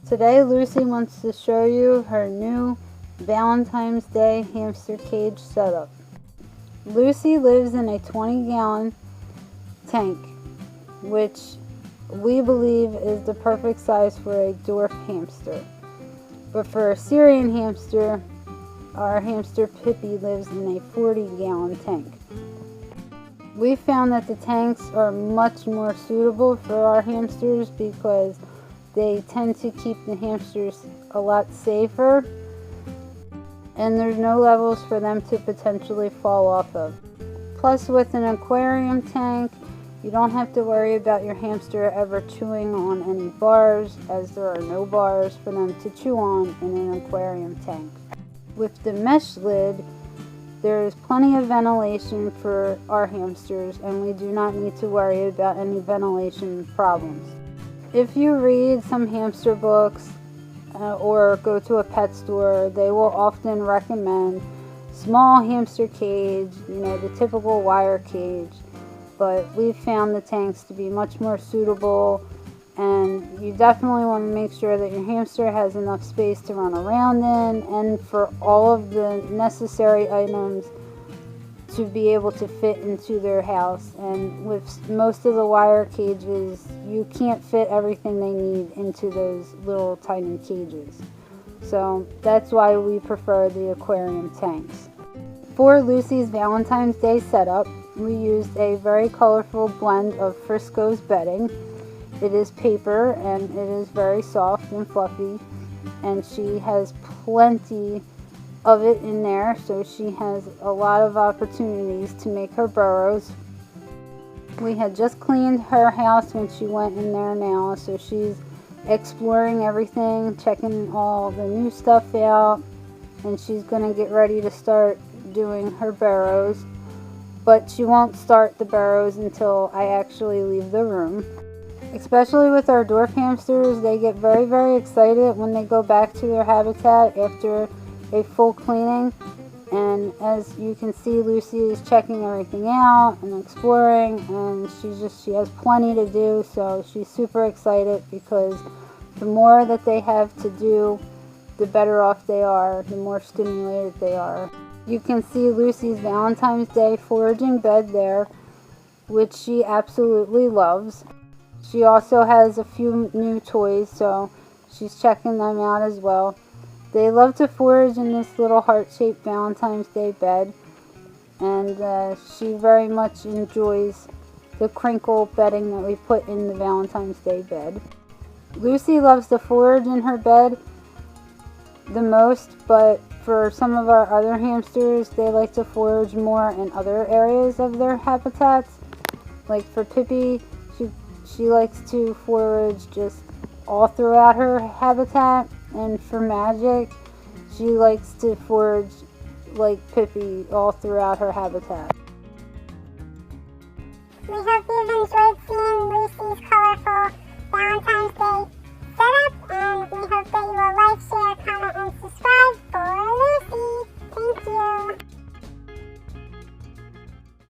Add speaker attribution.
Speaker 1: Today Lucy wants to show you her new Valentine's Day hamster cage setup. Lucy lives in a 20-gallon tank, which we believe is the perfect size for a dwarf hamster. But for a Syrian hamster, our hamster Pippi lives in a 40-gallon tank. We found that the tanks are much more suitable for our hamsters because they tend to keep the hamsters a lot safer, and there's no levels for them to potentially fall off of. Plus, with an aquarium tank, you don't have to worry about your hamster ever chewing on any bars, as there are no bars for them to chew on in an aquarium tank. With the mesh lid, there is plenty of ventilation for our hamsters, and we do not need to worry about any ventilation problems. If you read some hamster books or go to a pet store, they will often recommend small hamster cage, the typical wire cage. But we've found the tanks to be much more suitable, and you definitely want to make sure that your hamster has enough space to run around in and for all of the necessary items to be able to fit into their house. And with most of the wire cages, you can't fit everything they need into those little tiny cages. So that's why we prefer the aquarium tanks. For Lucy's Valentine's Day setup, we used a very colorful blend of Frisco's bedding. It is paper and it is very soft and fluffy, and she has plenty of it in there, so she has a lot of opportunities to make her burrows. We had just cleaned her house when she went in there now, so she's exploring everything, checking all the new stuff out, and she's going to get ready to start doing her burrows. But she won't start the burrows until I actually leave the room. Especially with our dwarf hamsters, they get very, very excited when they go back to their habitat after a full cleaning. And as you can see, Lucy is checking everything out and exploring, and she has plenty to do, so she's super excited because the more that they have to do, the better off they are, the more stimulated they are. You can see Lucy's Valentine's Day foraging bed there, which she absolutely loves. She also has a few new toys, so she's checking them out as well. They love to forage in this little heart-shaped Valentine's Day bed, and she very much enjoys the crinkle bedding that we put in the Valentine's Day bed. Lucy loves to forage in her bed the most, but for some of our other hamsters, they like to forage more in other areas of their habitats. Like for Pippi, she likes to forage just all throughout her habitat, and for Magic, she likes to forage like Pippi all throughout her habitat.
Speaker 2: We hope you've enjoyed seeing Lucy's colorful Valentine's